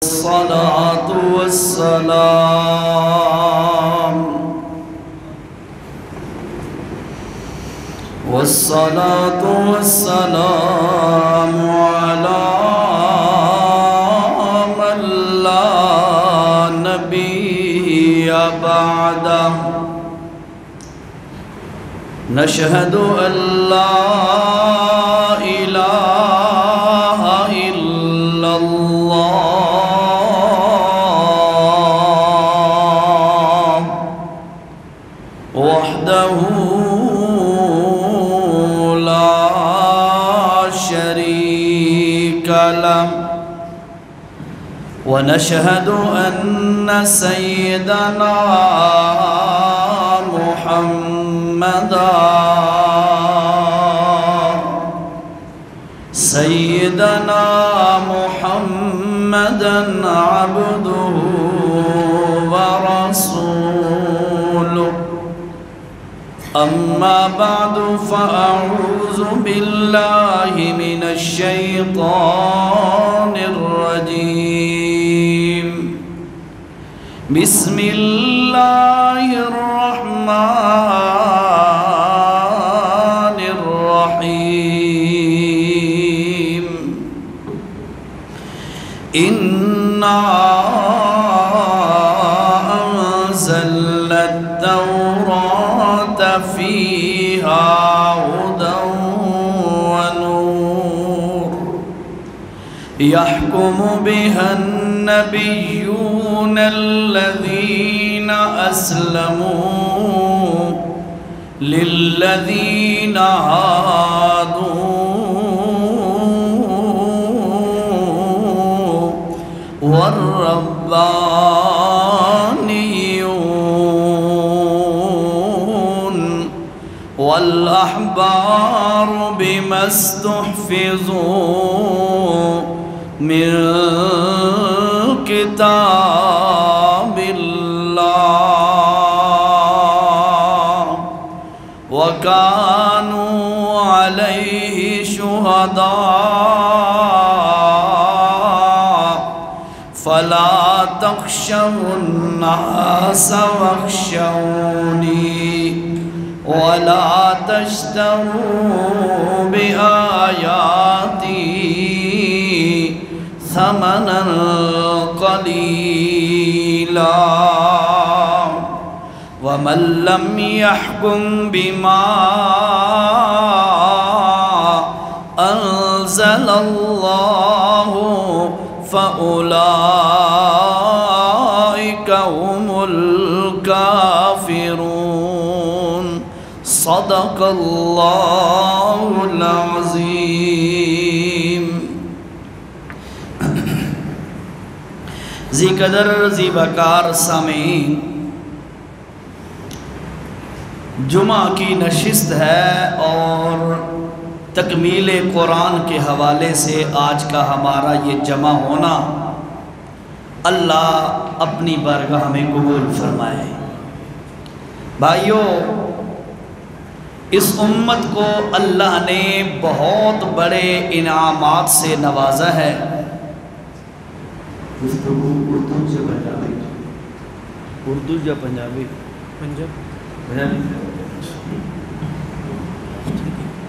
الصلاة والسلام على من لا نبي بعده نشهد أن لا إله إلا الله وحده لا شريك له ونشهد أن سيدنا محمدا عبده ورسوله أما بعد فأعوذ بالله من الشيطان الرجيم بسم الله الرحمن الرحيم إنا أنزلنا التوراة فيها هدى ونور يحكم بها النبيون الذين أسلموا للذين هادوا والربانيون والأحبار بما استحفظوا من كتاب الله وكانوا عليه شهداء فلا تخشوا الناس واخشوني ولا تشتروا بآياتي ثمنا قليلا ومن لم يحكم بما أنزل الله فأولئك هم الكافرون صدق الله العظيم ذی قدر ذی بکار سامعین، جمعہ کی نشست ہے اور تکمیل قرآن کے حوالے سے آج کا ہمارا یہ جمع ہونا اللہ اپنی بارگاہ میں قبول فرمائے۔ بھائیو، اس امت کو اللہ نے بہت بڑے انعامات سے نوازا ہے۔ گفتگو اردو سے پنجابی، اردو یا پنجابی؟ پنجابی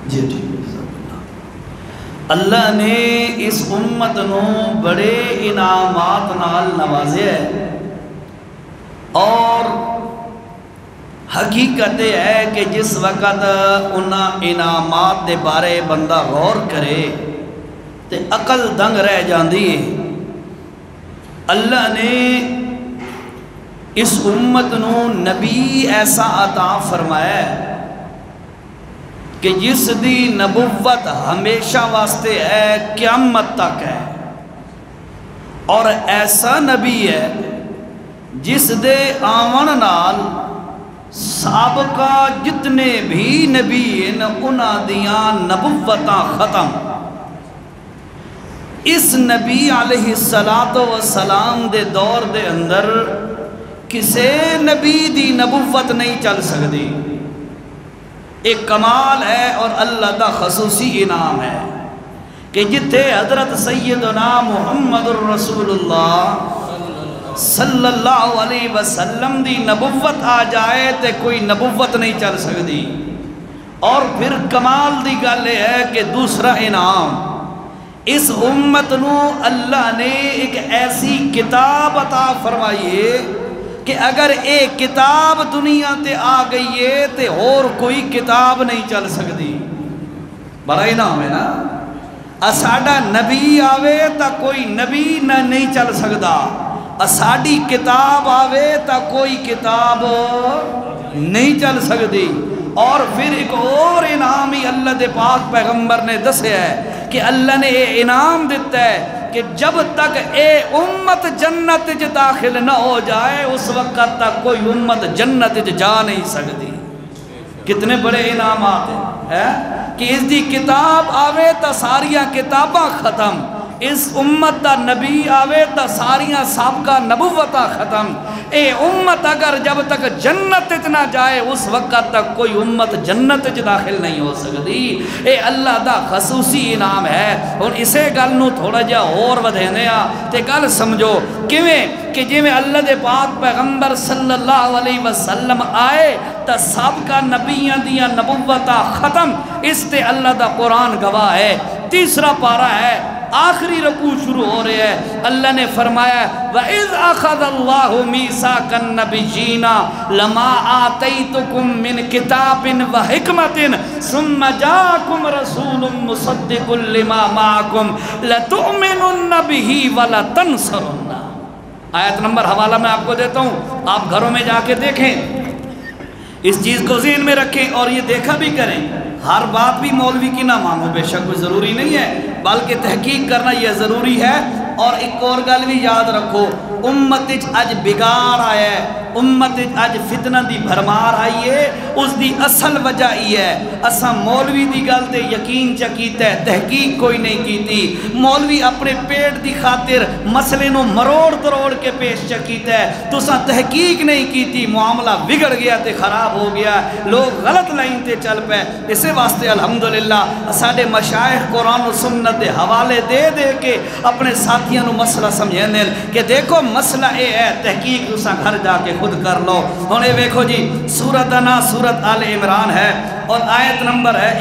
جی ٹھیک ہے۔ اللہ نے اس امت نو بڑے انعامات نال نوازے ہے، اور حقیقت ہے کہ جس وقت انہاں انعامات دے بارے بندہ غور کرے تے عقل دنگ رہ جاندی ہے۔ اللہ نے اس امت نو نبی ایسا عطا فرمایا ہے کہ جس دی نبوت ہمیشہ واسطے ہے، قیامت تک ہے، اور ایسا نبی ہے جس دے آون نال سابقہ جتنے بھی نبی ہیں انہاں دیاں نبوتاں ختم۔ اس نبی علیہ السلام دے دور دے اندر کسے نبی دی نبوت نہیں چل سکتی۔ ایک کمال ہے اور اللہ دا خصوصی انعام ہے کہ جتھے حضرت سیدنا محمد الرسول اللہ صلی اللہ علیہ وسلم دی نبوت آ جائے تے کوئی نبوت نہیں چل سکتی۔ اور پھر کمال دی گل ہے کہ دوسرا انعام، اس امت نو اللہ نے ایک ایسی کتاب عطا فرمائیے کہ اگر ایک کتاب دنیا تے آ گئی ہے تے اور کوئی کتاب نہیں چل سکتی۔ بڑا انعام ہے نا، ساڈا نبی آوے تا کوئی نبی نہیں چل سکتا، ساڈی کتاب آوے تا کوئی کتاب نہیں چل سکتی۔ اور پھر ایک اور انعام ہی اللہ دے پاک پیغمبر نے دسیا ہے کہ اللہ نے یہ انعام دیتا ہے کہ جب تک اے امت جنت وچ داخل نہ ہو جائے اس وقت تک کوئی امت جنت وچ جا نہیں سکتی۔ کتنے بڑے انعامات ہیں کہ اس دی کتاب آوے تا ساریاں کتاباں ختم، اس امت دا نبی آوے تا ساریاں سابقہ نبوتہ ختم۔ اے امت اگر جب تک جنت نہ جائے اس وقت تک کوئی امت جنت داخل نہیں ہو سکتی۔ اے اللہ دا خصوصی انعام ہے۔ اور اسے گل نو تھوڑا جا اور ودھینے تے گل سمجھو کہ جی میں اللہ دے پاک پیغمبر صلی اللہ علیہ وسلم آئے تا سابقہ نبیان دیا نبوتہ ختم، اس تے اللہ دا قرآن گواہ ہے۔ تیسرا پارہ ہے، آخری رکوع شروع ہو رہے ہیں، اللہ نے فرمایا وَإِذْ أَخَذَ اللَّهُ مِيثَاقَ النَّبِيِّينَ لَمَا آتَيْتُكُم مِّن كِتَابٍ وَحِكْمَةٍ ثُمَّ جَاءَكُمْ رَسُولٌ مُصَدِّقٌ لِّمَا مَعَكُمْ لَتُؤْمِنُنَّ بِهِ وَلَتَنصُرُنَّهُ۔ آیت نمبر حوالہ میں آپ کو دیتا ہوں، آپ گھروں میں جا کے دیکھیں، اس چیز کو ذہن میں رکھیں اور یہ دیکھا بھی کریں۔ ہر بات بھی مولوی کی نہ مانو، بے شک کوئی ضروری نہیں ہے، بلکہ تحقیق کرنا یہ ضروری ہے۔ اور ایک اور گل بھی یاد رکھو، امت اج بگاڑ آیا ہے، امت اج فتنہ دی بھرمار آئی ہے، اس دی اصل وجہ یہ ہے اساں مولوی دی گل تے یقین چکیتا ہے، تحقیق کوئی نہیں کیتی۔ مولوی اپنے پیٹ دی خاطر مسئلے نو مروڑ تروڑ کے پیش چکیتا ہے، تو اساں تحقیق نہیں کیتی، معاملہ بگڑ گیا تے خراب ہو گیا، لوگ غلط لائن تے چل پے۔ اسے واسطے الحمدللہ ساڈے مشائخ قرآن و سنت دے حوالے دے دے کے اپنے ساتھیاں نو مسئلہ سمجھیں دیں کہ دیکھو مسئلہ اے ہے، تحقیق تساں گھر جا کے خود کر لو۔ ہونے دیکھو جی سورت انا سورت آل عمران ہے اور آیت نمبر ہے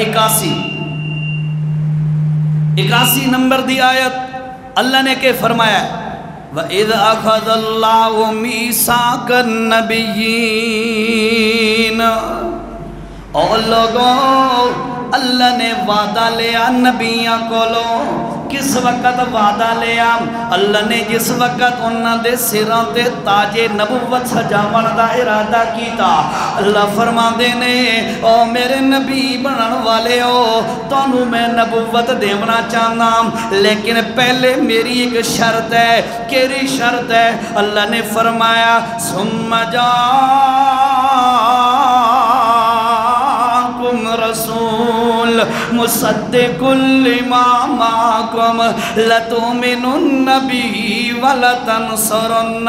81 نمبر دی آیت، اللہ نے کہ فرمایا وَإِذْ أَخَذَ اللَّهُ مِيثَاقَ النَّبِيِّينَ، اور لوگوں اللہ نے وعدہ لیا نبیاں کو لو۔ کس وقت وعدہ لیا؟ اللہ نے جس وقت انہاں دے سراں تے تاج نبوت سجاون دا ارادہ کیتا، اللہ فرما دینے او میرے نبی بنن والے ہو، تانوں میں نبوت دیونا چاہنا، لیکن پہلے میری ایک شرط ہے۔ کیری شرط ہے؟ اللہ نے فرمایا ثم رسول مصدق لما معكم لتؤمنن به ولتنصرن۔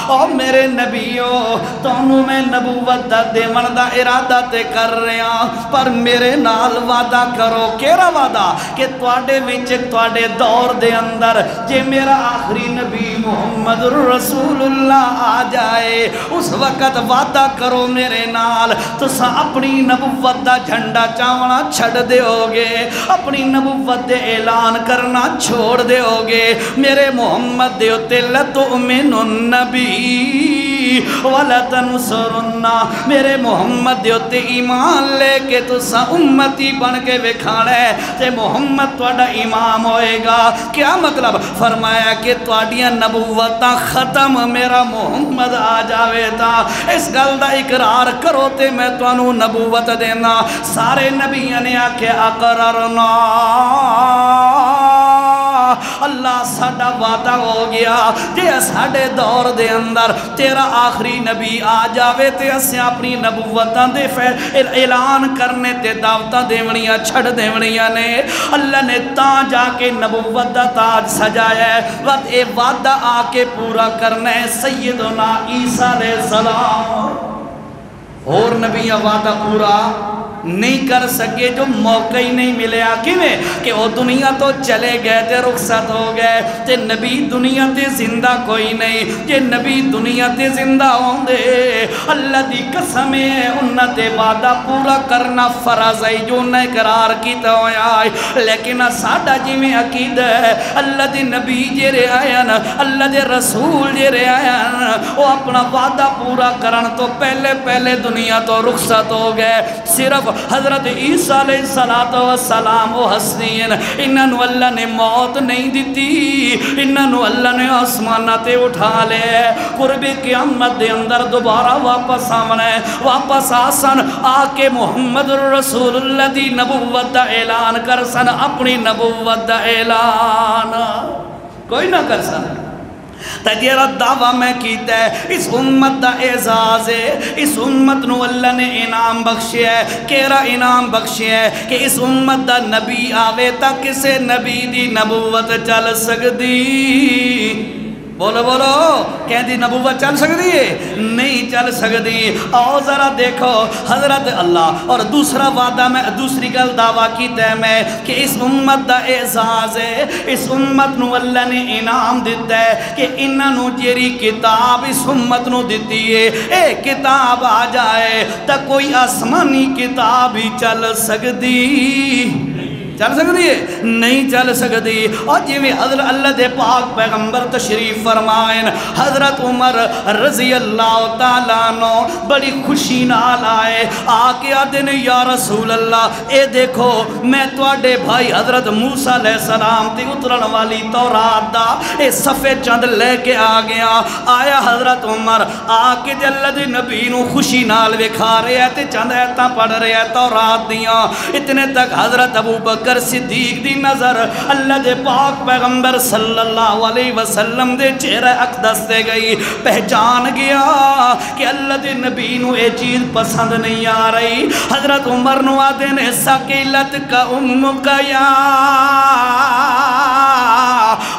او میرے نبیو تانوں میں نبوت دا دیون دا ارادہ تے کر رہا، پر میرے نال وعدہ کرو۔ کیڑا وعدہ؟ کہ تواڈے وچ تواڈے دور دے اندر جے میرا آخری نبی محمد رسول اللہ آ جائے، اس وقت وعدہ کرو میرے نال تساں اپنی نبوت دا جھنڈا چاونا چھڑ دے ہوگے، اپنی نبوت دے اعلان کرنا چھوڑ دے ہوگے۔ میرے محمد دے اتے لتؤمنن بی ولتنصرن، میرے محمد دے اتے ایمان لے کے تسا امتی بن کے وکھانا ہے تے محمد تواڈا امام ہوئے گا۔ کیا مطلب؟ فرمایا کہ تواڈیاں نبوتاں ختم، میرا محمد آ جاوے تا اس گل دا اقرار کرو تے میں تانوں نبوت دینا۔ سارے نبیوں نے آکھے اقررنا، اللہ ساڈا وعدہ ہو گیا جے ساڈے دور دے اندر تیرا آخری نبی آ جاوے تے اسیں اپنی نبوتاں دے اعلان کرنے تے دعوتاں دیونیاں چھڑ دیونیاں نے۔ اللہ نے تاں جا کے نبوت دا تاج سجایا ہے، وقت اے وعدہ آ کے پورا کرنا ہے سیدنا عیسیٰ علیہ السلام۔ اور نبیاں وعدہ پورا نہیں کر سکے جو موقع ہی نہیں ملے آکیویں کہ وہ دنیا تو چلے گئے تے رخصت ہو گئے تے نبی دنیا تے زندہ کوئی نہیں جے نبی دنیا تے زندہ ہوں دے اللہ دی قسم ہے انہاں تے وعدہ پورا کرنا فرض ہے جو انہیں اقرار کیتا ہویا ہے لیکن ساڈا جی میں عقید ہے اللہ دی نبی جیرے آیا نا اللہ دے رسول جیرے آیا نا وہ اپنا وعدہ پورا کرن تو پہلے دنیا تو رخصت ہو گئے صرف حضرت عیسیٰ علیہ السلام وہ حسنین انہوں اللہ نے موت نہیں دیتی انہوں اللہ نے آسماناتے اٹھا لے قرب قیامت دے اندر دوبارہ واپس آمنے واپس آسن آکے محمد رسول اللہ دی نبوت دا اعلان کر سن اپنی نبوت دا اعلان کوئی نہ کر سن تجیرہ دعویٰ میں کیتا ہے اس امت دا اعزاز ہے اس امت نو اللہ نے انعام بخشی ہے کیرا انعام بخشی ہے کہ اس امت دا نبی آوے تا کسے نبی دی نبوت چل سکدی بولو بولو کہہ دی نبوت چل سکتی ہے نہیں چل سکتی آؤ ذرا دیکھو حضرت اللہ اور دوسرا وعدہ میں دوسری گل دعویٰ کیتا ہے میں کہ اس امت دا اعزاز ہے اس امت نو اللہ نے انعام دیتا ہے کہ انہوں جیری کتاب اس امت نو دیتی ہے اے کتاب آ جائے تا کوئی آسمانی کتاب ہی چل سکتی چل سکتی ہے نہیں چل سکتی اور جی میں حضرت اللہ دے پاک پیغمبر تشریف فرمائن حضرت عمر رضی اللہ تعالیٰ عنہ بڑی خوشی نال آئے آکے آدھے یا رسول اللہ اے دیکھو میں توڑے بھائی حضرت موسیٰ علیہ السلام تے اترن والی تورات دا اے صفحے چند لے کے آگیا آیا حضرت عمر آکے جے اللہ دے نبی نو خوشی نال وکھا رہے ہیں تے چند ایتاں پڑھ رہے ہیں تورات دیاں اتنے تک حضرت ابو بکر صدیق دی نظر اللہ دے پاک پیغمبر صلی اللہ علیہ وسلم دے چہرہ اقدس دے گئی پہچان گیا کہ اللہ دے نبی نو اے چیز پسند نہیں آ رہی حضرت عمر نو آدھے نے سکیلت کا کا یا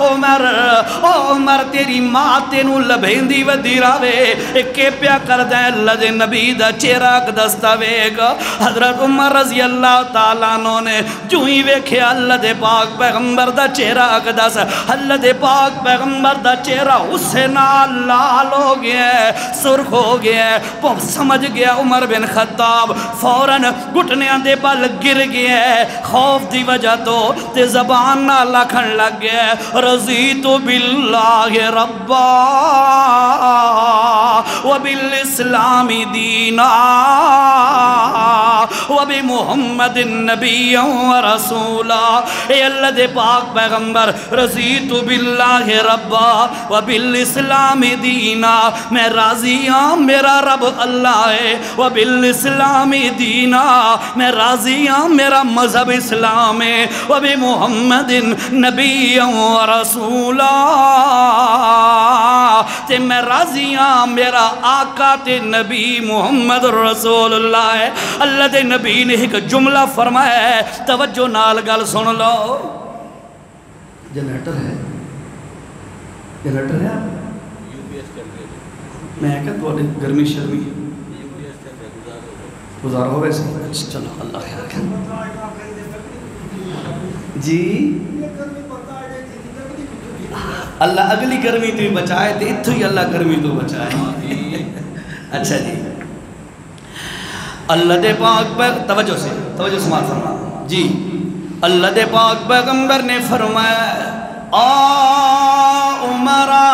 عمر تیری ماں تینو لبھیندی و دیراوے کے پیا کر دیں اللہ دے نبی دا چہرہ اقدس دا ویگ حضرت عمر رضی اللہ تعالیٰ عنہ نے جو ہی ویکھے اللہ دے پاک پیغمبر دا چہرہ اقدس اللہ دے پاک پیغمبر دا چہرہ اس سے لال ہو گیا ہے سرخ ہو گیا ہے سمجھ گیا عمر بن خطاب فوراً گھٹنیاں دے بل گر گیا ہے خوف دی وجہ تو تے زبان نہ لکھن لگ گیا ہے رضیت باللہ ربا وبالاسلام دینا وبمحمد النبی ورسولا اے اللہ دے پاک پیغمبر رضیت باللہ ربا وبالاسلام دینا میں راضی ہوں میرا رب اللہ ہے وبالاسلام دینا میں راضی ہوں میرا مذہب اسلام ہے وبمحمد نبی ورسولا تے میں راضی ہوں میرا آقا تے نبی محمد رسول اللہ ہے اللہ دے نبی نے ایک جملہ فرمایا ہے توجہ نال گل سن لو جنریٹر ہے جنریٹر ہے میں کہتا ہوں گرمی شرمی گزار ہو ویسے چلو اللہ خیر جی اللہ اگلی گرمی تو بچائے تو اتھو ہی اللہ گرمی تو بچائے اچھا جی اللہ دے پاک توجہ سماعت فرما جی اللہ دے پاک پیغمبر نے فرمایا عمرہ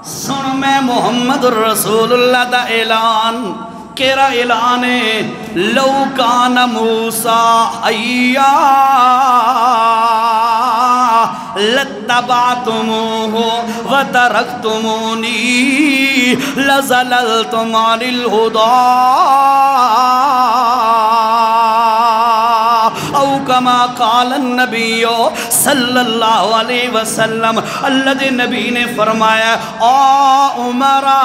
سن میں محمد رسول اللہ دا اعلان کیرا اعلان ہے لو کان موسیٰ حیّا لَتَّبَعْتُمُوهُ وَتَرَكْتُمُونِي لَزَلَلْتُمْ عَنِ الْهُدَىٰ او کما قال النبی صلی اللہ علیہ وسلم اللہ دے نبی نے فرمایا او عمرہ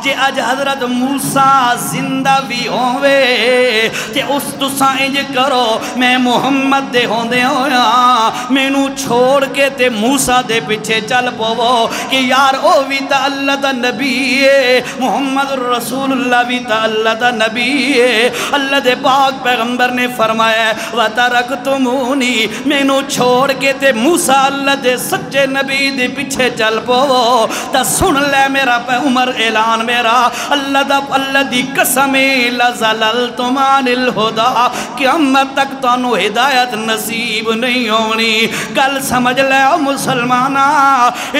جے اج حضرت موسیٰ زندہ بھی ہوئے جے اس تساں انج کرو میں محمد دے ہوندے ہویا مینوں چھوڑ کے تے موسیٰ دے پیچھے چل پوو کہ یار او بھی تا اللہ دا نبی ہے محمد رسول اللہ بھی تا اللہ دا نبی ہے اللہ دے پاک پیغمبر نے فرمایا وَتَرَكْتُمُونِي مینوں چھوڑ کے تے موسیٰ اللہ دے سچے نبی دے پیچھے چل پوو تا سن لے میرا پہ عمر اعلان میرا اللہ دی قسمِ لَزَلَلْتُمْ عَنِ الْهُدَى قیامت تک تانوں ہدایت نصیب نہیں ہونی گل سمجھ لے او مسلمانہ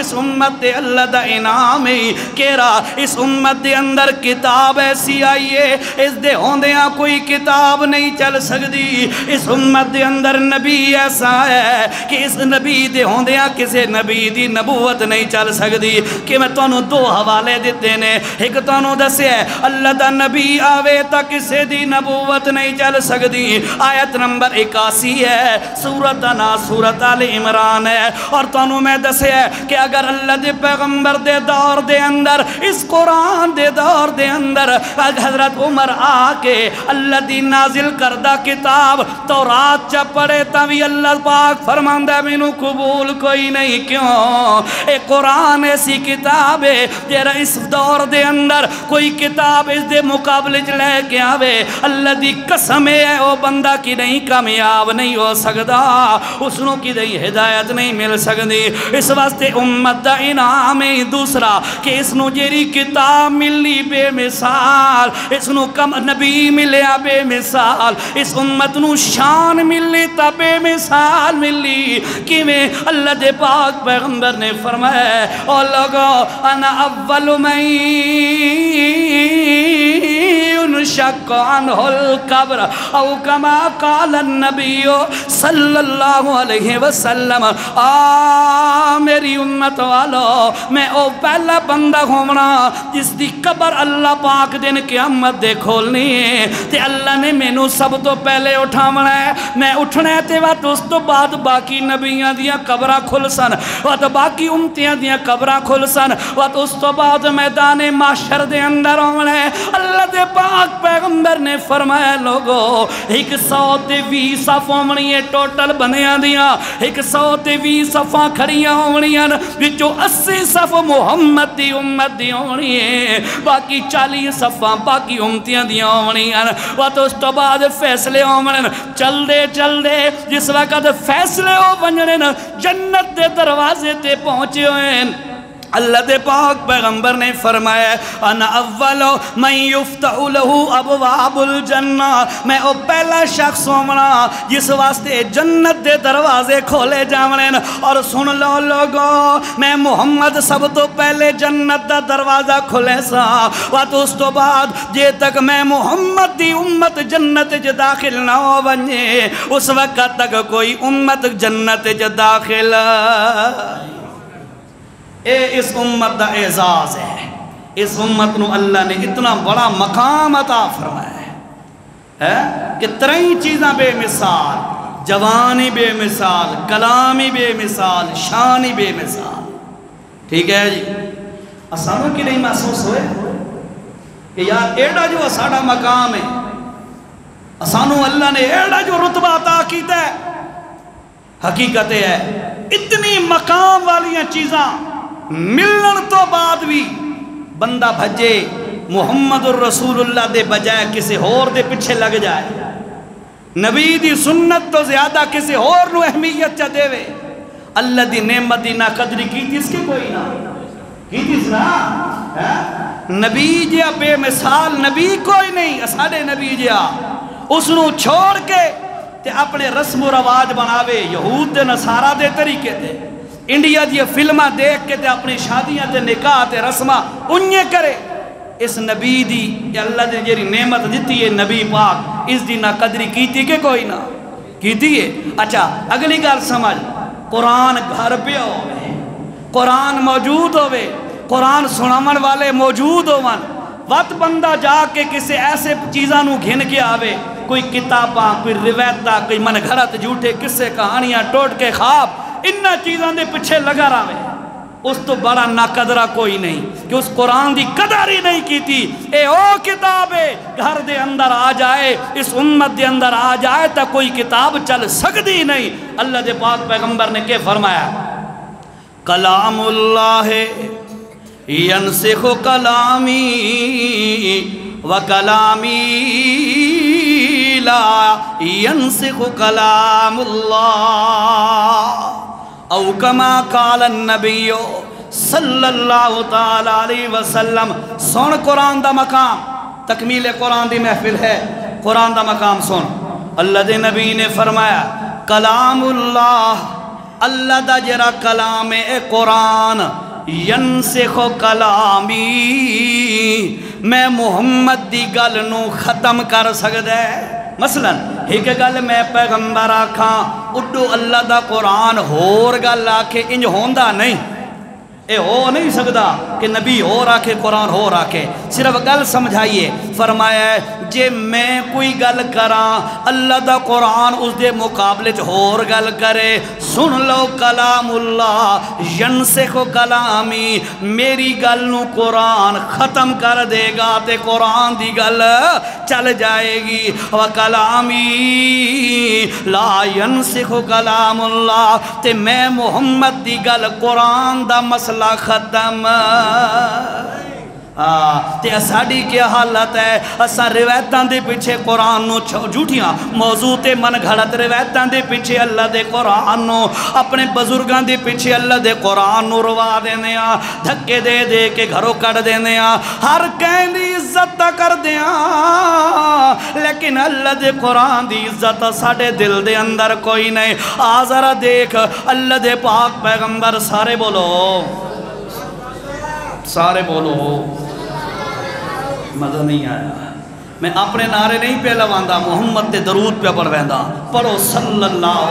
اس امت دے اللہ دا انعام ہی کیرا اس امت دے اندر کتاب ایسی آئیے اس دے ہوندیاں کوئی کتاب نہیں چل سکتی اس امت دے اندر نبی ایسا ہے کہ اس نبی دے ہوندیاں کسے نبی دی نبوت نہیں چل سکتی کہ میں تانوں دو حوالے دیتے نے ایک تانوں دسے ہے اللہ دا نبی آوے تا کسے دی نبوت نہیں چل سکتی آیت نمبر 81 ہے سورت آل عمران ہے اور تانوں میں دسے ہے کہ اگر اللہ دے پیغمبر دے دور دے اندر اس قرآن دے دور دے اندر حضرت عمر آکے اللہ دی نازل کردہ کتاب تورات چا پڑے تاوی اللہ پاک فرماندہ مینوں قبول کوئی نہیں کیوں اے قرآن ایسی کتاب ہے جیرا اس دور دے اندر کوئی کتاب اس دے مقابلے لے کے آوے اللہ دی قسم ہے او بندہ کی نہیں کامیاب نہیں ہو سکتا اسنوں کی نہیں ہدایت نہیں مل سکتی اس واسطے امت دا انعام ہے دوسرا کہ اسنوں جیری کتاب ملی بے مثال اسنوں کم نبی ملیا بے مثال اس امت نو شان ملی تا بے مثال ملی کہ میں اللہ دے پاک پیغمبر نے فرمایا او لوگو انا اول من ينشق عنه القبر او کما قال النبی صلی اللہ علیہ وسلم میری امت والو میں او پہلا بندہ ہومنا جس دی قبر اللہ پاک دن قیامت دے کھولنی ہے تے اللہ نے مینوں سب تو پہلے اٹھامنا ہے میں اٹھنا ہے تے وقت اس تو بعد باقی نبیاں دیا قبرہ کھل سن وقت باقی امتیاں دیا قبرہ کھل سن وقت اس تو بعد میدان معاشر دے اندر ہومنا ہے اللہ دے پاک پیغمبر نے فرمایا لوگو 120 صف ہومنی ہے ٹوٹل بنیاں دیا 120 صفاں کھڑیاں ہونیاں وچوں 80 صف محمد دی امت دی ہونی ہے باقی 40 صفاں باقی امتیاں دی ہونیاں وقت اس تو بعد فیصلے ہومن چل دے جس وقت فیصلے ہو بننے جنت دے دروازے تے پہنچے ہوئے اللہ دے پاک پیغمبر نے فرمایا انا اولو من یفتح لہو ابواب الجنہ میں او پہلا شخص ہومنا جس واسطے جنت دے دروازے کھولے جاونن اور سن لو لوگو میں محمد سب تو پہلے جنت دا دروازہ کھولے سا وقت اس تو بعد جے تک میں محمد دی امت جنت جے داخل نہ ہو بنجے اس وقت تک کوئی امت جنت جے داخل اے اس امت دا اعزاز ہے اس امت نو اللہ نے اتنا بڑا مقام عطا فرمایا ہے کہ 3 چیزاں بے مثال جوانی بے مثال کلامی بے مثال شانی بے مثال ٹھیک ہے جی اسانوں کی نہیں محسوس ہوئے کہ یار ایڈا جو ساڑا مقام ہے اسانوں اللہ نے ایڈا جو رتبہ عطا کیتا ہے حقیقت ہے اتنی مقام والیاں چیزاں ملن تو بعد بھی بندہ بھجے محمد الرسول اللہ دے بجائے کسی اور دے پچھے لگ جائے نبی دی سنت تو زیادہ کسی اور نو اہمیت چا دے وے اللہ دی نعمت دی نا قدری کی تھی اس کے کوئی نا کی تھی اس نا نبی جیا بے مثال نبی کوئی نہیں اساڑے نبی جیا اس نو چھوڑ کے تے اپنے رسم و رواج بناوے یہود دے نصارہ دے طریقے دے انڈیا دی فلمہ دیکھ کے تے اپنی شادیاں تے نکاح تے رسمہ انہیں کرے اس نبی دی اللہ دے جیری نعمت دیتی ہے نبی پاک اس دی نا قدری کیتی کہ کوئی نہ کیتی ہے اچھا اگلی گال سمجھ قرآن گھر پہ ہوئے قرآن موجود ہوئے قرآن سنامن والے موجود ہوئے وقت بندہ جا کے کسے ایسے چیزاں نو گھن کے آوے کوئی کتاباں، کوئی روایتاں، کوئی من گھڑت جھوٹے قصے کہانیاں ٹوٹ کے خواب انہاں چیزاں دے پیچھے لگا رہے، اس تو بڑا ناقدرہ کوئی نہیں کہ اس قرآن دی قدر ہی نہیں کی تھی۔ اے او کتاب ہے گھر دے اندر آ جائے، اس امت دے اندر آ جائے تا کوئی کتاب چل سکتی نہیں۔ اللہ دے پاک پیغمبر نے کیا فرمایا؟ کلام اللہ ینسخ کلامی وکلامی لا ینسخ کلام اللہ، او کما قال النبی صلی اللہ تعالیٰ علیہ وسلم۔ سن قرآن دا مقام، تکمیل قرآن دی محفل ہے، قرآن دا مقام سن۔ اللہ دے نبی نے فرمایا کلام اللہ، اللہ دا جرا کلام اے قرآن، ینسخ کلامی، میں محمد دی گل نو ختم کر سکدا ہے۔ مثلا ایک گل میں پیغمبر آکھاں اڈو اللہ دا قرآن ہور گل آکھے انج ہوندا نہیں، اے ہو نہیں سکتا کہ نبی ہو راکھے قرآن ہو راکھے، صرف گل سمجھائیے۔ فرمایا ہے جے میں کوئی گل کراں اللہ دا قرآن اس دے مقابلے ہور گل کرے، سن لو کلام اللہ ینسخ کلامی، میری گل نو قرآن ختم کر دے گا تے قرآن دی گل چل جائے گی۔ وکلامی لا ینسخ کلام اللہ، تے میں محمد دی گل قرآن دا مسئلہ ختم۔ تے ساڑی کیا حالت ہے؟ اساں روایتاں دے پیچھے قرآن نو جھوٹیاں موضوع تے من گھڑت روایتاں دے پیچھے اللہ دے قرآن نو، اپنے بزرگاں دے پیچھے اللہ دے قرآن نو روا دینے آ، دھکے دے دے کے گھروں کڑ دینے آ، ہر کہیں دی عزت تا کر دے آ، لیکن اللہ دے قرآن دی عزت ساڑے دل دے اندر کوئی نہیں۔ ذرا دیکھ اللہ دے پاک پیغمبر، سارے بولو، سارے بولو، مزہ نہیں آیا۔ میں اپنے نعرے نہیں پہ لواندہ، محمد تے درود پہ پڑھویندہ، پڑھو صلی اللہ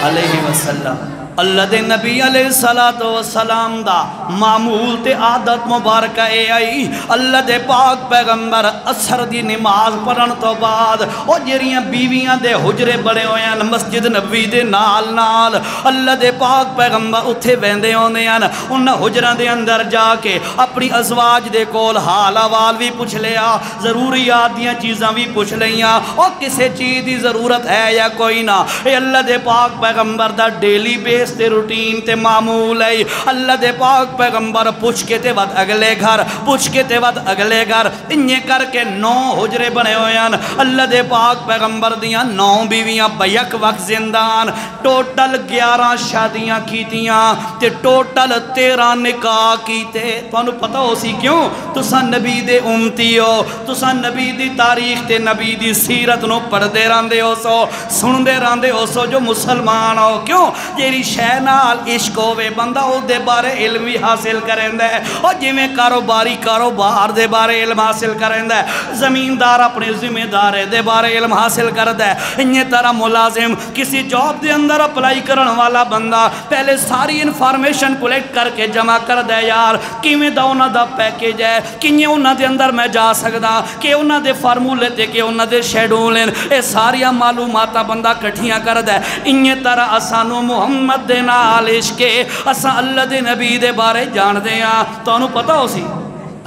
علیہ وسلم۔ اللہ دے نبی علیہ السلام دا معمول تے عادت مبارکہ اے آئی، اللہ دے پاک پیغمبر اثر دی نماز پڑھن تو بعد او جریاں بیویاں دے حجرے بڑے ہوئے ہیں مسجد نبی دے نال نال، اللہ دے پاک پیغمبر اتھے بیندے ہونے ہیں، انہاں حجران دے اندر جا کے اپنی ازواج دے کول حال احوال بھی پوچھ لیا، ضروریات دیاں چیزاں بھی پوچھ لیاں، اور کسے چیز دی ضرورت ہے یا کوئی نہ۔ اے اللہ دے پاک پیغمبر دا ڈیلی بیس تے روٹین تے معمول ہے، اللہ دے پاک پیغمبر پوچھ کے تے وقت اگلے گھر، پوچھ کے تے وقت اگلے گھر، انہیں کر کے 9 حجرے بنے ہوئے ہیں۔ اللہ دے پاک پیغمبر دیاں 9 بیویاں بیک وقت زندان، ٹوٹل 11 شادیاں کیتیاں تے ٹوٹل 13 نکاح کیتے۔ تو انہوں پتہ ہو سی کیوں؟ تساں نبی دے امتی ہو، تساں نبی دی تاریخ تے نبی دی سیرت نو پڑھ دے راندے ہو سو، سن دے راندے ہو سو جو مسلمان ہو۔ کیوں؟ جیری شہنال عشق ہوئے بندہ او دے بارے علم بھی حاصل کریں دے، اور جی میں کاروبار دے بارے علم حاصل کریں دے، زمیندار اپنے ذمہ دارے دے بارے علم حاصل کر دے، انہیں طرح ملازم کسی جاب دے اندر اپلائی کرن والا بندہ پہلے ساری انفارمیشن کولیکٹ کر کے جمع کر دے، یار کیویں دا انہاں دا پیکیج ہے، کنیں انہاں دے اندر میں جا سکدا، کہ انہاں دے فارمولے تے کہ انہاں دے شیڈول ہیں، اے ساریاں معلوماتاں بندہ کٹھیاں کر دے۔ انہیں طرح اسانو محمد دے نال عشقے، اساں اللہ دے نبی دے بارے جان دے ہاں۔ تو انہوں پتہ ہو سی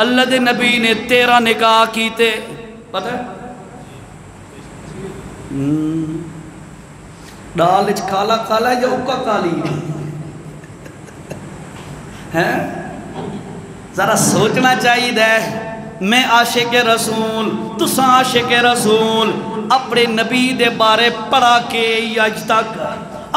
اللہ دے نبی نے 13 نکاح کیتے، پتہ ہے؟ ڈال اچھ کالا کالا ہے یا اکا کالی ہے؟ ذرا سوچنا چاہیے دے۔ میں عاشق رسول، تساں عاشق رسول، اپنے نبی دے بارے پڑھا کے اج تک،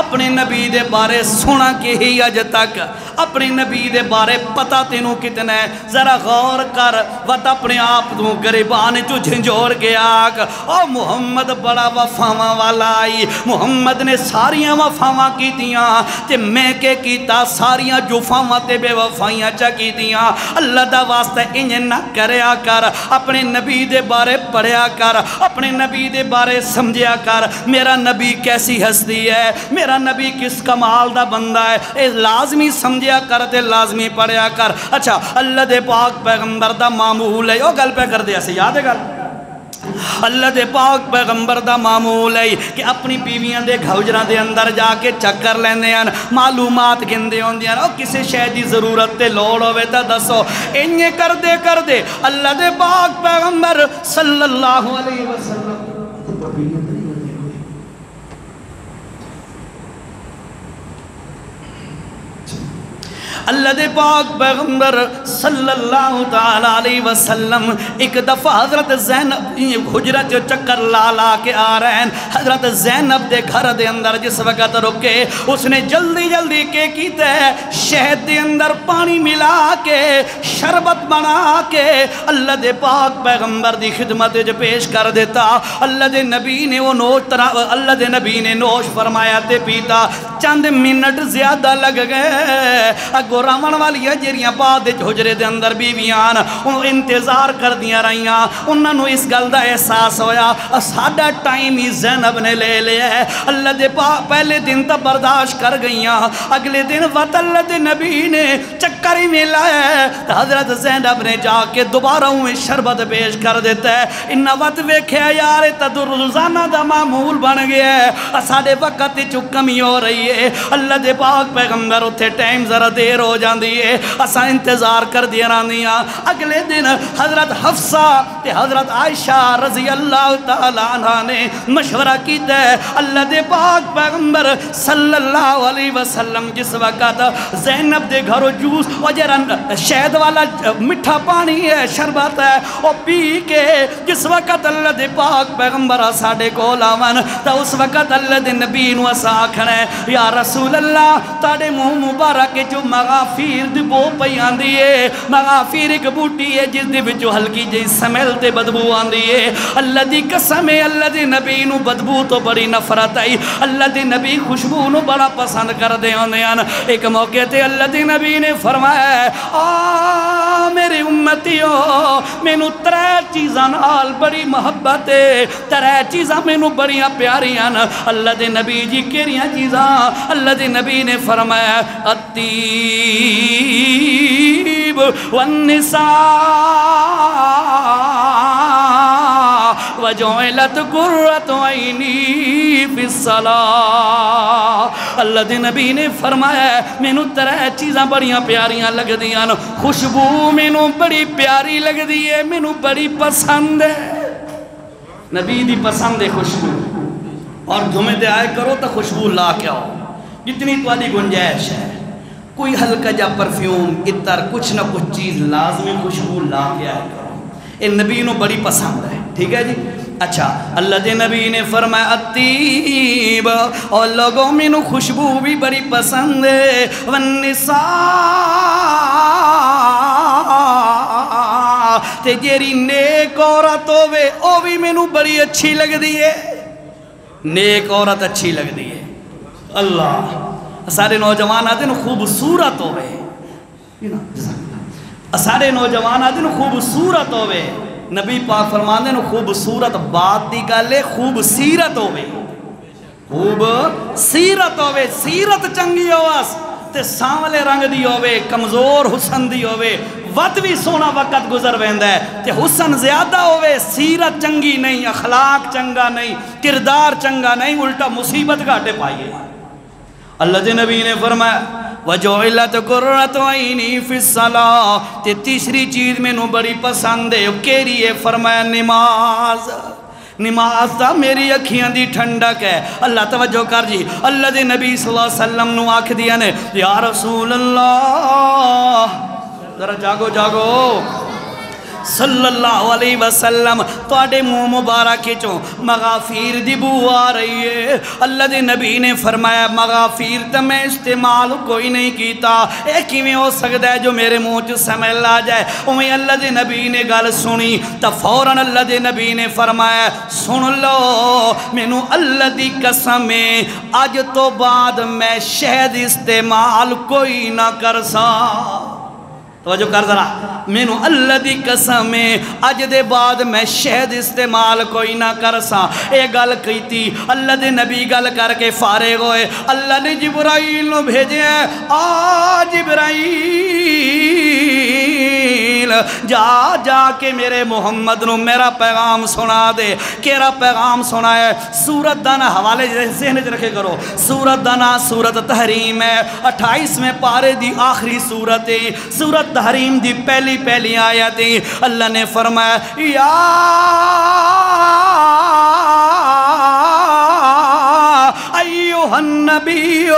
اپنے نبی دے بارے سنا کے ہی اج تک، اپنے نبی دے بارے پتہ تینوں کتنا ہے؟ ذرا غور کر، وقت اپنے آپ تو گریبان جو جھنجھوڑ کے آگ، او محمد بڑا وفاواں والا آئی، محمد نے ساریاں وفاواں کی دیاں، تے میں کے کیتا ساریاں جفاواں تے بے وفائیاں چا کی دیاں۔ اللہ دا واسطہ انہیں نہ کریا کر، اپنے نبی دے بارے پڑھیا کر، اپنے نبی دے بارے سمجھیا کر، میرا نبی کیسی ہستی ہے، میرا نبی کس کمال دا بندہ ہے، اے لازمی سمجھیا کر تے لازمی پڑھیا کر۔ اچھا اللہ دے پاک پیغمبر دا معمول ہے، او گل پہ کر دیا سے یاد ہے گل؟ اللہ دے پاک پیغمبر دا معمول ہے کہ اپنی بیویاں دے گھوجراں دے اندر جا کے چکر لیندے ہیں معلومات گندے ہوندے ہیں اور کسی شے دی ضرورت تے لوڑ ہوے تے دسو انہے کر دے اللہ دے پاک پیغمبر صلی اللہ علیہ وسلم اللہ دے پاک پیغمبر صلی اللہ تعالی علیہ وسلم ایک دفعہ حضرت زینب حجرت چکر لا کے آ رہے ہیں حضرت زینب دے گھر دے اندر جس وقت رکے اس نے جلدی کے کیتے شہد دے اندر پانی ملا کے شربت بنا کے اللہ دے پاک پیغمبر دی خدمت جو پیش کر دیتا اللہ دے نبی نے وہ اللہ دے نبی نے نوش فرمایا تے پیتا چند منٹ زیادہ لگ گئے اگو رامن والی جیریاں بعد حجرے دے اندر بیویاں انتظار کر دیا رہیاں انہوں نے اس گل دا احساس ہویا ساڈا ٹائم ہی زینب نے لے لیا ہے اللہ دے پہلے دن تا برداشت کر گئیاں اگلے دن وقت اللہ دے نبی نے چکر ہی ملا ہے تو حضرت زینب نے جا کے دوبارہ ہوئے شربت پیش کر دیتا ہے انہا وقت ویکھیا یار تدر روزانہ دا معمول بن گیا ہے ساڑے وقت چو کمی ہو رہی ہے اللہ دے پاک پیغمبر اتھے ٹائم ذرا دیر ہو جاندی ہے اسا انتظار کر دیا راندیاں اگلے دن حضرت حفصہ تے حضرت عائشہ رضی اللہ تعالیٰ عنہ نے مشورہ کیتا ہے اللہ دے پاک پیغمبر صلی اللہ علیہ وسلم جس وقت زینب دے گھرو جوس وجرن شہد والا مٹھا پانی ہے شربت ہے اور پی کے جس وقت اللہ دے پاک پیغمبر ساڑے کو لاون تا اس وقت اللہ دے نبی نو اسا آکھنے یا رسول اللہ تاڑے منہ مبارک جو مغافیر دی بو پئی آندی ہے مغافیر ایک بوٹی ہے جس دی وچوں ہلکی جئی سمیل تے بدبو آندی ہے اللہ دی قسم ہے اللہ دے نبی نو بدبو تو بڑی نفرت آئی اللہ دے نبی خوشبو نو بڑا پسند کر دے ہوندے ہیں ایک موقع تے اللہ دے نبی نے فرمایا میرے امتیوں میں نو ترے چیزاں نال بڑی محبت ہے ترے چیزاں میں نو بڑیاں پیاریاں اللہ دے نبی جی کیریاں چیزاں اللہ دے نبی نے فرمایا الطیب والنساء وجعلت قرۃ عینی فی الصلاۃ اللہ دے نبی نے فرمایا مینوں ترے چیزاں بڑیاں پیاریاں لگ دیاں خوشبو مینوں بڑی پیاری لگ دی ہے مینوں بڑی پسند ہے نبی دی پسند ہے خوشبو اور جمعے دے آئے کرو تو خوشبو لا کے آؤ جتنی تواڈی گنجائش ہے کوئی ہلکا جا پرفیوم عطر کچھ نہ کچھ چیز لازمی خوشبو لا کے آئے کرو اے نبی نو بڑی پسند ہے ٹھیک ہے جی اچھا اللہ دے نبی نے فرمایا الطیب اور لوگوں میں نو خوشبو بھی بڑی پسند ہے والنساء تے جیری نیک عورت ہوئے او بھی میں نو بڑی اچھی لگ دی ہے نیک عورت اچھی لگ دی ہے اللہ سارے نوجوان آتے ہیں خوبصورت ہوئے سارے نوجوان آتے ہیں خوبصورت ہوئے نبی پاک فرمان دے خوبصورت بات دی گالے خوب سیرت ہوئے خوب سیرت ہوئے سیرت چنگی ہوئے تے ساملے رنگ دی ہوئے کمزور حسن دی ہوئے وقت بھی سونا وقت گزر ویندہ ہے تے حسن زیادہ ہوئے سیرت چنگی نہیں اخلاق چنگا نہیں کردار چنگا نہیں الٹا مصیبت گھاٹے پائیے اللہ دے نبی نے فرمایا وَجُعِلَتْ قُرَّةُ عَيْنِي فِي الصَّلَاةِ تے تیسری چیز میں نو بڑی پسند ہے کیری ہے فرمایا نماز نماز تا میری اکھیاں دی ٹھنڈک ہے اللہ توجہ کر جی اللہ دے نبی صلی اللہ علیہ وسلم نو آکھ دیا نے یا رسول اللہ ذرا جاگو جاگو صلی اللہ علیہ وسلم توڑے منہ مبارک چوں مغافیر دی بو آ رہی ہے اللہ دے نبی نے فرمایا مغافیر تا میں استعمال کوئی نہیں کیتا ایک ہی میں ہو سکتا ہے جو میرے منہ چو سمیل آ جائے انہیں اللہ دے نبی نے گل سنی تا فوراً اللہ دے نبی نے فرمایا سن لو مینوں اللہ دی قسم آج تو بعد میں شہد استعمال کوئی نہ کرسا توجہ کر ذرا مینوں اللہ دی قسم اج دے بعد میں شہد استعمال کوئی نہ کرسا اے گل کیتی اللہ دے نبی گل کر کے فارغ ہوئے اللہ نے جبرائیل نو بھیجے آ جبرائیل جا جا کے میرے محمد نو میرا پیغام سنا دے. کیرا پیغام سنا ہے؟ سورت دانا حوالے ذہن وچ رکھے کرو. سورت دانا سورت تحریم ہے، 28ویں پارے دی آخری سورت ہے. سورت تحریم دی پہلی آیت ہے. اللہ نے فرمایا یا ایوہ النبی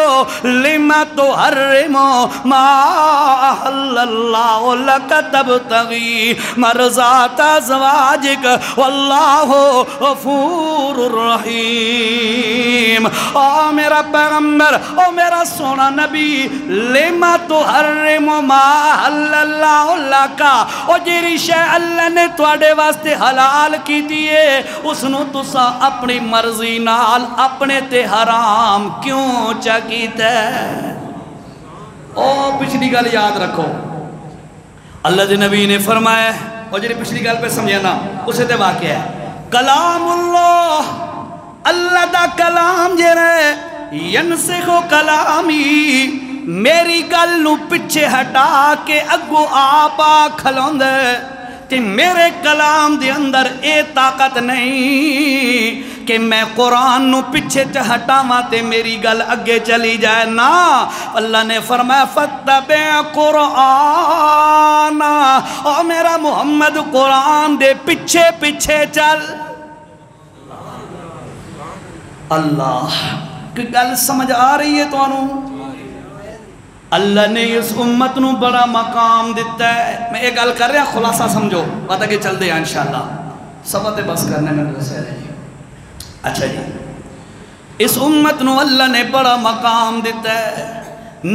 لما تحرم ما احل اللہ لک تبتغی مرضات ازواجک واللہ غفور رحیم. او میرا پیغمبر، او میرا سونا نبی، لما تحرم ما احل اللہ لک، او جیری شے اللہ نے تواڈے واسطے حلال کی دیئے اس نو تسا اپنی مرضی نال اپنے تے حرام کیوں چاکیتا ہے؟ او پچھلی گل یاد رکھو. اللہ دے نبی نے فرمایا، اور جنہیں پچھلی گل پہ سمجھنا اسے تے واقعہ ہے، کلام اللہ دا کلام جرے ینسخو کلامی، میری گل نو پچھے ہٹا کے اگو آپا کھلون دے. تے میرے کلام دے اندر اے طاقت نہیں کہ میں قرآن نو پچھے ہٹاواں تے میری گل اگے چلی جائے نا. اللہ نے فرمایا فَاتَّبِعْ قُرْآنَ، او میرا محمد قرآن دے پچھے پچھے چل. اللہ کی گل سمجھ آ رہی ہے تو انہوں؟ اللہ نے اس امت نو بڑا مقام دیتا ہے. میں ایک گل کر رہا خلاصہ سمجھو پتہ کہ چل دے ہیں انشاءاللہ. سبت بس کرنے میں رسے رہی. اچھا جی، اس امت نو اللہ نے بڑا مقام دیتا ہے،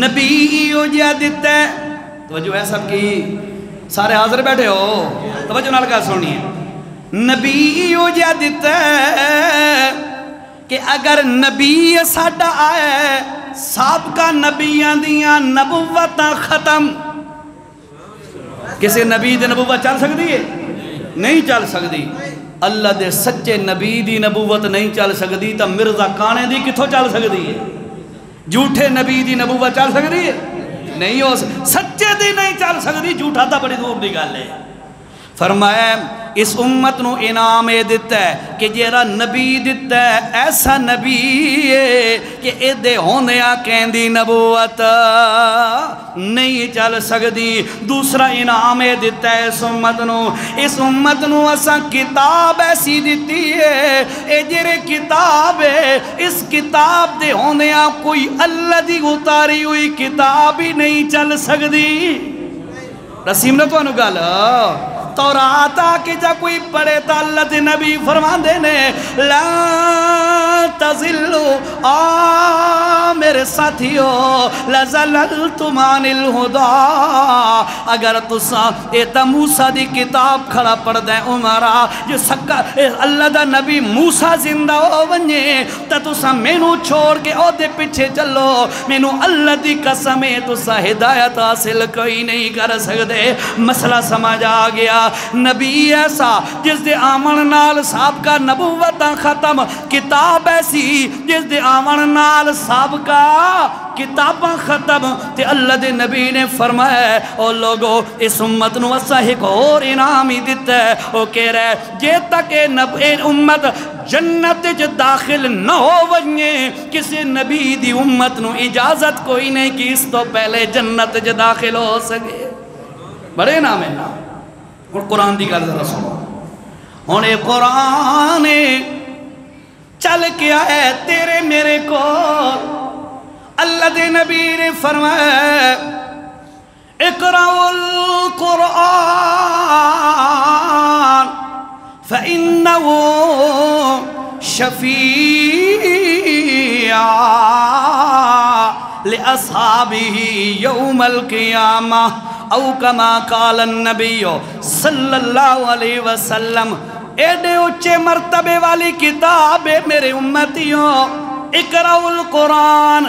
نبی ہو جیا دیتا ہے. توجہ ہے سب کی؟ سارے حاضر بیٹھے ہو؟ توجہ نال گل سننی ہے. نبی ہو جیا دیتا ہے کہ اگر نبی ساڈا آئے سابقہ نبیان دیاں نبوتاں ختم. کسی نبی دی نبوت چل سکتی ہے؟ نہیں چل سکتی. اللہ دے سچے نبی دی نبوت نہیں چل سکتی تو مرزا کانے دی کتھوں چل سکتی ہے؟ جھوٹے نبی دی نبوت چل سکتی ہے؟ نہیں ہو سچے دی نہیں چل سکتی، جھوٹا تا بڑی دور دی گل ہے. فرمایا اس امت نو انعام دیتا ہے کہ جیرا نبی دیتا ہے ایسا نبی ہے کہ ایدے ہونیا کہندی نبوت نہیں چل سکتی. دوسرا انعام دیتا ہے اس امت نو اسا کتاب ایسی دیتی ہے، اے جیرے کتاب ہے اس کتاب دے ہونیا کوئی اللہ دی اتاری ہوئی کتاب ہی نہیں چل سکتی. رسیم نے تو انہوں گالا تورات آکے جا کوئی پڑھے تا اللہ دے نبی فرمان دینے لا تزلو میرے ساتھیو لزللتم عن الہدا. اگر تسا ایتا موسیٰ دی کتاب کھڑا پڑھ دیں عمرہ جو سکا اللہ دا نبی موسیٰ زندہ ہو ونجے تا تسا مینو چھوڑ کے او دے پچھے چلو. مینو اللہ دی قسمیں تسا ہدایت حاصل کوئی نہیں کر سکتے. مسئلہ سمجھ آ گیا. نبی ایسا جس دے آمن نال سابقہ نبوتاں ختم، کتاب ایسی جس دے آمن نال سابقہ کتاباں ختم. تے اللہ دے نبی نے فرمایا او لوگو اس امت نو اسا ایک اور انعامی دیتا ہے. او کہہ رہا ہے جے تک امت جنت جو داخل نہ ہو ونجے کسی نبی دی امت نو اجازت کوئی نہیں کہ اس تو پہلے جنت جو داخل ہو سکے. بڑے نام ہے نا. اور قرآن دی گل ذرا سنو. ہونے قرآن چل کے آئے تیرے میرے کو. اللہ دے نبی نے فرمایا اقرأوا القرآن فإنه شفيع لأصحابه يوم القيامة او کما قال النبی صلی اللہ علیہ وسلم. ایڈے اچھے مرتبے والی کتاب ہے میرے امتیوں. اقرأوا القرآن،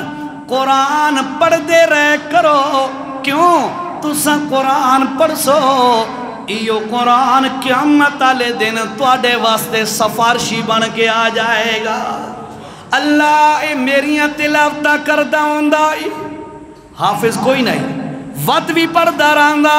قرآن پڑھ دے رہے کرو. کیوں؟ تسا قرآن پڑھ سو ایو قرآن قیامت والے دن تواڈے واسطے سفارشی بن کے آ جائے گا. اللہ اے میریاں تلاوتاں کردا ہوندا حافظ کوئی نہیں، وقت بھی پڑھدا رہندا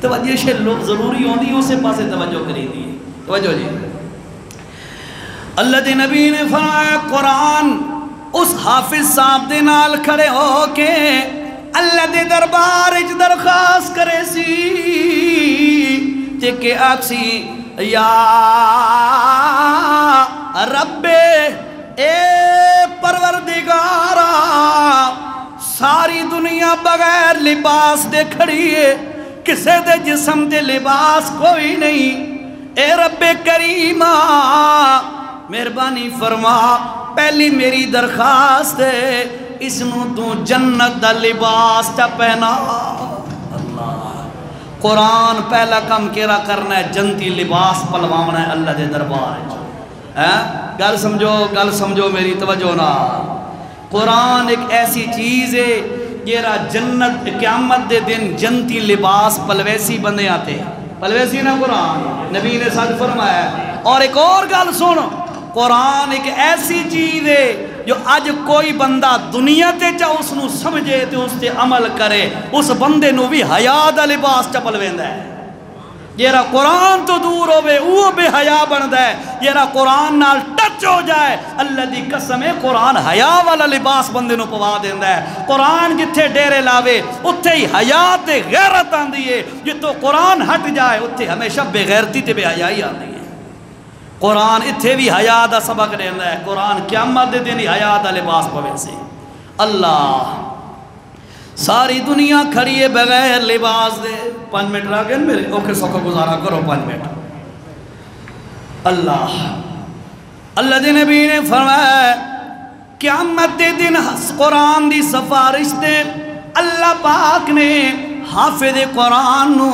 توجہ سے لوگ ضروری ہوندی اسے پاسے توجہ کری دی توجہ جی اللہ دے نبی نے فرمایا قرآن اس حافظ صاحب دے نال کھڑے ہو کے اللہ دے دربار اچ درخواست کرے سی تے کہ آکسی یا رب اے پروردگارا ساری دنیا بغیر لباس دے کھڑی ہے کسے دے جسم دے لباس کوئی نہیں اے رب کریمہ مہربانی فرما پہلی میری درخواست ہے اس نو تو جنت دا لباس چا پہنا اللہ قرآن پہلا کم کیرا کرنا ہے جنتی لباس پلوانا ہے اللہ دے دربار گل سمجھو میری توجہ نا قرآن ایک ایسی چیز ہے جیرا جنت قیامت دے دن جنتی لباس پلویسی بندے آتے پلویسی نا قرآن نبی نے ساتھ فرمایا اور ایک اور گل سنو قرآن ایک ایسی چیز ہے جو آج کوئی بندہ دنیا تے چاہ اس نو سمجھے تے اس تے عمل کرے اس بندے نو بھی حیا دا لباس چپل ویندا ہے جیرا قرآن تو دور ہوئے وہ بے حیا بندا ہے جیرا قرآن نال ٹچ ہو جائے اللہ دی قسم ہے قرآن حیا والا لباس بندے نو پوا دیندا ہے قرآن جتھے ڈیرے لاوے اتھے ہی حیا تے غیرت آندی ہے جتھوں قرآن ہٹ جائے اتھے ہمیشہ بے غیرتی تے بے حیائی آندی ہے قرآن اتھے بھی حیا دا سبق دیندا ہے قرآن قیامت دے دن حیا دا لباس پوے سے اللہ ساری دنیا کھڑی ہے بغیر لباس دے 5 منٹ رہ گئے میرے اوکے سوکھا گزارا کرو 5 منٹ اللہ دے نبی نے فرمایا قیامت دے دن قرآن دی سفارش دے اللہ پاک نے حافظ قرآن نو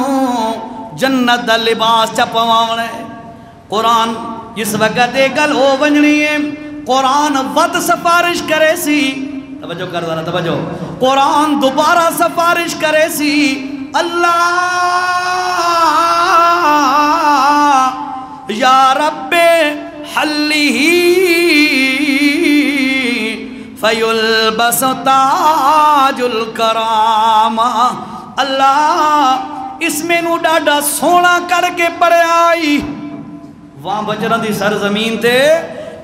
جنت دا لباس چپواونے قرآن جس وقت گل ہو بننی ہے قرآن ود سفارش کرے سی توجہ کر ذرا توجہ قرآن دوبارہ سفارش کرے سی اللہ یا رب حلیہ فیلبس تاج الکرامہ اللہ اس میں نو ڈاڈا سونا کر کے پڑے آئی وہاں بچران دی سرزمین تے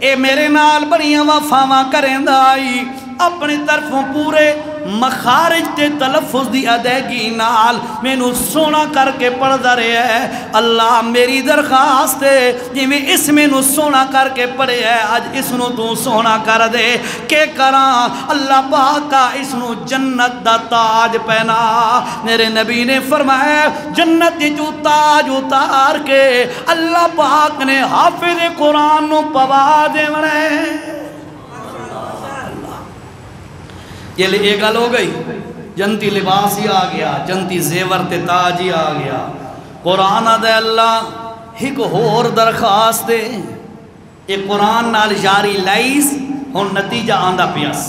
اے میرے نال بڑیاں وفاواں کریں دائی اپنی طرفوں پورے مخارج تے تلفظ دی ادائیگی نال میں نو سونا کر کے پڑھ دا رہے ہے اللہ میری درخواست ہے جی میں اس میں نو سونا کر کے پڑھے ہے آج اس نو تو سونا کر دے کہ کران اللہ پاک کا اس نو جنت دا تاج پہنا میرے نبی نے فرمایا جنت جو تاج اتار کے اللہ پاک نے حافظ قرآن نو پوا دے منے یہ لئے ایک گل ہو گئی جنتی لباس ہی آ گیا جنتی زیور تے تاج ہی آ گیا قرآن دے اللہ ایک اور درخواست دے ایک قرآن نال جاری لائس ہون نتیجہ آندہ پیاس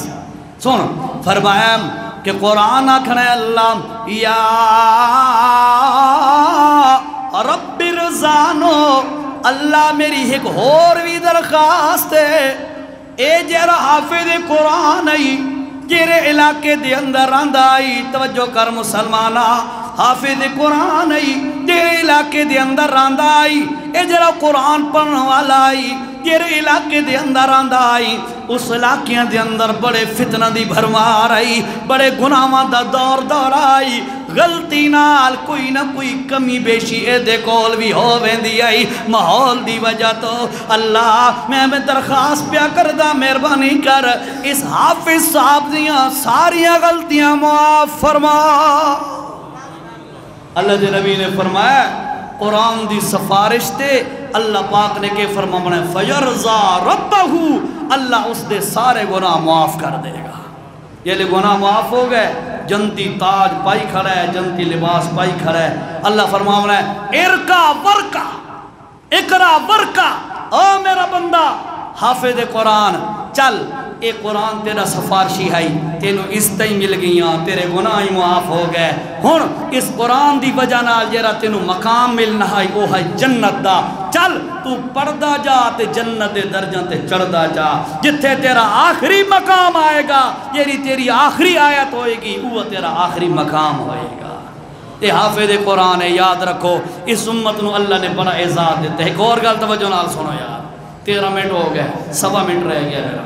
سن فرمایا کہ قرآن آکھنا ہے اللہ یا رب رضانو اللہ میری ایک اور بھی درخواست ہے اے جیرا حافظ قرآن آئی جیرے علاقے دے اندر راندائی توجہ کر مسلمانہ حافظ قرآن آئی جیرے علاقے دے اندر راندائی اے جرا قرآن پڑھنے والا آئی جیرے علاقے دے اندر راندائی اس علاقیاں دے اندر بڑے فتنہ دی بھرمار آئی بڑے گناہاں دا دور آئی غلطی نال کوئی نہ کوئی کمی بیشی اے دے کول بھی ہو ویندی آئی ماحول دی وجہ تو اللہ میں درخواست پیا کردہ مہربانی کر اس حافظ صاحب دیاں ساریاں غلطیاں معاف فرما اللہ دے نبی نے فرمایا قرآن دی سفارش تے اللہ پاک نے کہ فرمانا ہے فَيَرْزَا رَبَّهُ اللہ اس دے سارے گناہ معاف کر دے گا یہ لئے گناہ معاف ہو گئے جنتی تاج پائی کھڑا ہے جنتی لباس پائی کھڑا ہے اللہ فرمانا ہے ارکا ورکا اقرا ورکا او میرا بندہ حافظ قرآن چل اے قرآن تیرا سفارشی ہے تینو اس تئی مل گیاں تیرے گناہ معاف ہو گئے ہن اس قرآن دی وجہ نال جیرا تینو مقام ملنا ہے وہ ہے جنت دا چل تو پڑھدا جا تے جنت دے درجاں تے چڑھدا جا جتھے تیرا آخری مقام آئے گا جیری تیری آخری آیت ہوئے گی وہ تیرا آخری مقام ہوئے گا یہ حافظ قرآن ہے، یاد رکھو اس امت نو اللہ نے بڑا اعزاز دیتا ہے۔ ایک اور گل توجہ نال سنو یار، 13 منٹ ہو گئے، 1.25 منٹ رہ گیا میرا۔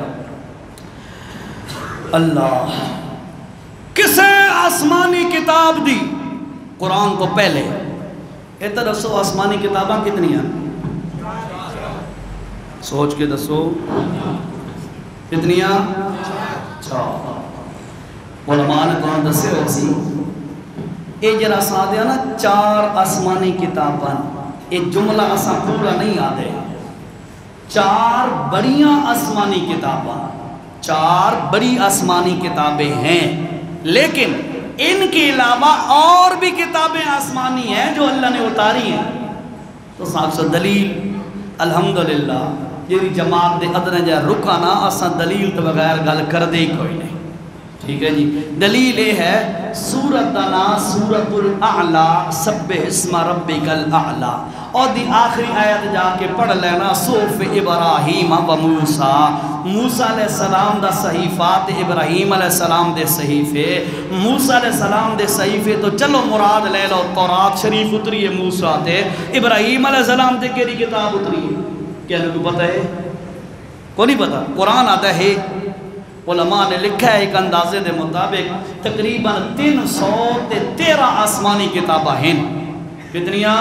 اللہ کسے آسمانی کتاب دی قرآن تو پہلے، ادھر دسو آسمانی کتاباں کتنی ہیں؟ سوچ کے دسو کتنی ہیں؟ 4۔ علماء نے قرآن دسے ہو سی یہ جرا سا دیا نا 4 آسمانی کتاباں، یہ جملہ اسا پورا نہیں آدھے، 4 بڑیاں آسمانی کتاباں، 4 بڑی آسمانی کتابیں ہیں، لیکن ان کے علاوہ اور بھی کتابیں آسمانی ہیں جو اللہ نے اتاری ہیں۔ تو صاحب سے دلیل الحمدللہ جیری جماعت دے ادھر جا رکانا اساں دلیل تو بغیر گل کر دے کوئی نہیں، ٹھیک ہے جی۔ دلیل یہ ہے سورت دانا سورت الاعلیٰ سبح اسم ربک الاعلیٰ، اور دی آخری آیت جا کے پڑھ لینا صحف ابراہیم و موسیٰ، موسیٰ علیہ السلام دا صحیفات ابراہیم علیہ السلام دے صحیفے، موسیٰ علیہ السلام دے صحیفے تو چلو مراد لے لو تورات شریف اتری ہے موسیٰ تے، ابراہیم علیہ السلام تے کیری کتاب اتری ہے؟ کیا لوگوں پتہ ہے؟ کو نہیں پتہ؟ قرآن آتا ہے، علماء نے لکھا ہے ایک اندازے دے مطابق تقریباً 313 آسمانی کتابہ ہیں۔ کتنیاں؟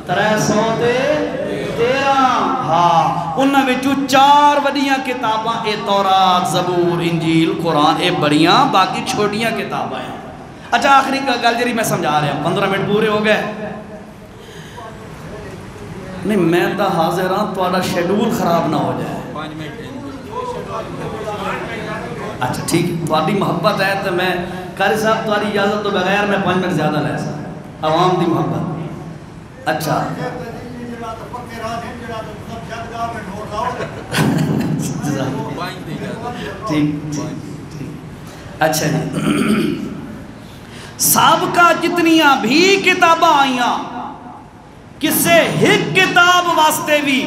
313۔ ہاں انہاں وچوں 4 وڈیاں کتاباں اے تورات، زبور، انجیل، قرآن، اے بڑیاں، باقی چھوٹیاں کتاباں ہیں۔ اچھا آخری گل جی میں سمجھا رہا ہوں، 15 منٹ پورے ہو گئے۔ نہیں میں تو حاضر ہاں تہاڈا شیڈول خراب نہ ہو جائے۔ 5 منٹ اچھا ٹھیک، تہاڈی محبت ہے تو میں قاری صاحب تہاڈی اجازت تو بغیر میں 5 منٹ زیادہ لے سکتا، عوام دی محبت۔ اچھا ٹھیک، اچھا جی۔ سابقہ جتنیاں بھی کتاباں آئیاں کسے ایک کتاب واسطے بھی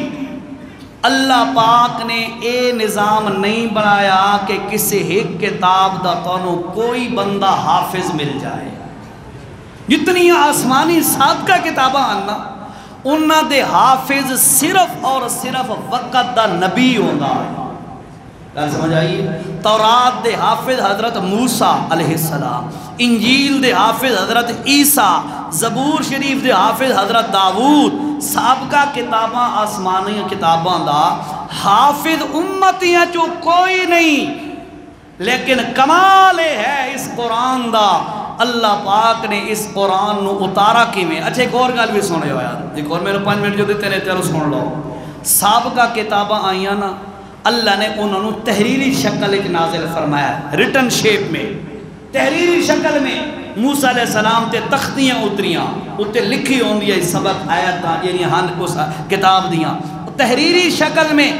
اللہ پاک نے اے نظام نہیں بنایا کہ کسے ایک کتاب دا تانوں کوئی بندہ حافظ مل جائے۔ جتنی آسمانی سابقہ کتاباں آنا انہاں دے حافظ صرف اور صرف وقت دا نبی ہوندہ ہے۔ کیا سمجھ آئیے؟ تورات دے حافظ حضرت موسیٰ علیہ السلام، انجیل دے حافظ حضرت عیسیٰ، زبور شریف دے حافظ حضرت داود، سابقہ کتاباں آسمانی کتاباں دا حافظ امتیاں جو کوئی نہیں، لیکن کمال ہے اس قرآن دا اللہ پاک نے اس قرآن نو اتارا کی میں۔ اچھا ایک اور گل بھی سنے ہو یار، ایک اور میرے 5 منٹ جو دیتے رہتے ہیں سن لو۔ سابقہ کتاباں آئیاں نا اللہ نے انہوں نے تحریری شکل ایک نازل فرمایا، ریٹن شیپ میں، تحریری شکل میں۔ موسیٰ علیہ السلام تے تختیاں اتریاں، اتے لکھی ہوں دی سبق آیتاں یعنی ہن کو کتاب دیاں، تحریری شکل میں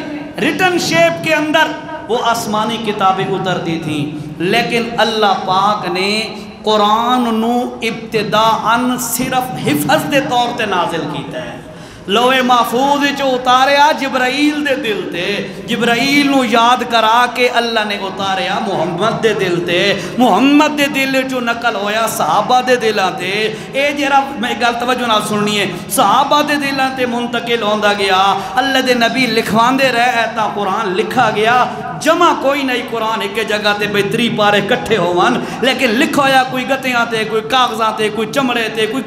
ریٹن شیپ کے اندر وہ آسمانی کتابیں اترتی تھیں، لیکن اللہ پاک نے قرآن نو ابتداءً صرف حفظ دے طور تے نازل کیتا ہے۔ لوح محفوظ چو اتاریا جبرائیل دے دل تے، جبرائیل نو یاد کرا کے اللہ نے اتاریا محمد دے دل تے، محمد دے دل چو نقل ہویا صحابہ دے دلاں تے۔ اے جرا میں گل توجہ نال سننی ہے، صحابہ دے دلاں تے منتقل ہوندا گیا، اللہ دے نبی لکھواندے رہے ایتا قرآن لکھا گیا، جمع کوئی نہیں قرآن ایک جگہ تے بے 3 پارے کٹھے ہوون، لیکن لکھا ہویا کوئی گتیاں تے، کوئی کاغذاں تے، کوئی چمڑے تے، کوئی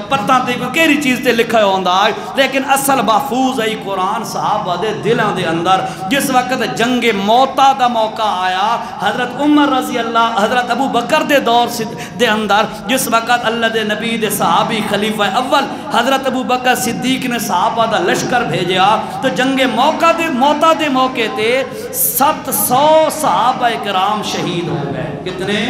پتاں تے، کوئی کیری چیز تے لکھا ہوندا، لیکن اصل محفوظ ہے قرآن صحابہ دے دلان دے اندر۔ جس وقت جنگ موتا دا موقع آیا، حضرت عمر رضی اللہ، حضرت ابو بکر دے دور دے اندر، جس وقت اللہ دے نبی دے صحابی خلیفہ اول حضرت ابو بکر صدیق نے صحابہ دا لشکر بھیجیا، تو جنگ موتا دے موقع تے 700 صحابہ کرام شہید ہو گئے۔ کتنے؟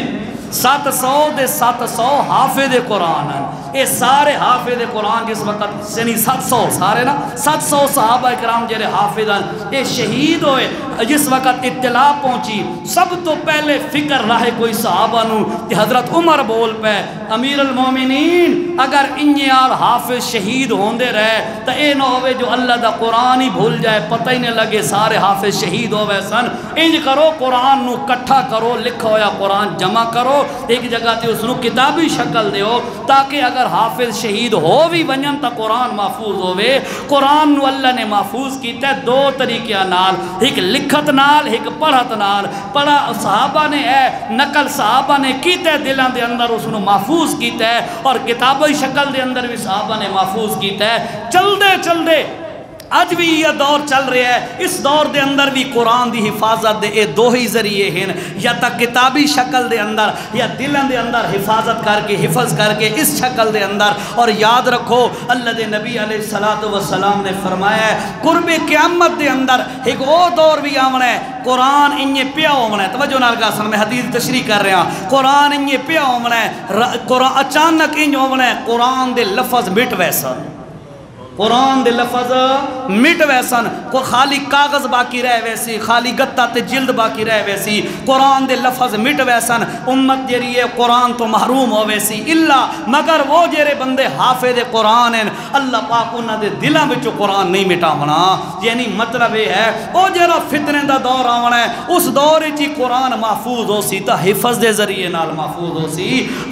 700 دے 700 حافظ قرآن ہیں۔ یہ سارے حافظ قرآن جس وقت یعنی 700 سارے نا 700 صحابہ کرام جڑے حافظ ہیں یہ شہید ہوئے جس وقت اطلاع پہنچی سب تو پہلے فکر رہے کوئی صحابہ نو کہ حضرت عمر بول پہ امیر المومنین اگر انجیار حافظ شہید ہوندے رہے تو اے نہ ہوئے جو اللہ دا قرآن ہی بھول جائے پتہ ہی نہیں لگے سارے حافظ شہید ہوئے سن انج کرو قرآن نو کٹھا کرو لکھو یا قرآن جمع کرو ایک جگہ تے اس نو کتابی شکل دیو تاکہ اگر حافظ شہید ہو بھی ونجن تا قرآن محفوظ ہوئے قرآن نو اللہ نے محفوظ کیتا ہے دو طریقے نال ایک لکھت نال ایک پڑھت نال پڑھا صحابہ نے ہے نقل صحابہ نے کیتا ہے دلان دے اندر اس نو محفوظ کیتا ہے اور کتابی شکل دے اندر بھی صحابہ نے محفوظ کیتا ہے چل دے آج بھی یہ دور چل رہا ہے اس دور دے اندر بھی قرآن دی حفاظت دے دو ہی ذریعے ہیں یا تا کتابی شکل دے اندر یا دلن دے اندر حفاظت کر کے حفظ کر کے اس شکل دے اندر اور یاد رکھو اللہ دے نبی علیہ السلام نے فرمایا ہے قرب قیامت دے اندر ایک وہ دور بھی آمنا ہے قرآن انجے پیا ہومنا ہے توجہ نالگاہ سن میں حدیث تشریح کر رہا ہوں قرآن انجے پیا ہومنا ہے قرآن اچانک انج ہومنا ہے قرآن دے لفظ مٹ ویسن قرآن دے لفظ مٹ ویسن کو خالی کاغذ باقی رہ ویسی خالی گتہ تے جلد باقی رہ ویسی قرآن دے لفظ مٹ ویسن امت جریے قرآن تو محروم ہو ویسی اللہ مگر وہ جرے بندے حافظ قرآن ہیں اللہ پاک انہاں دے دلاں وچوں قرآن نہیں مٹاونا یعنی مطلب یہ ہے او جرا فتنے دا دور آونا ہے اس دور وچ قرآن محفوظ ہو سی تا حفظ دے ذریعے نال محفوظ ہو سی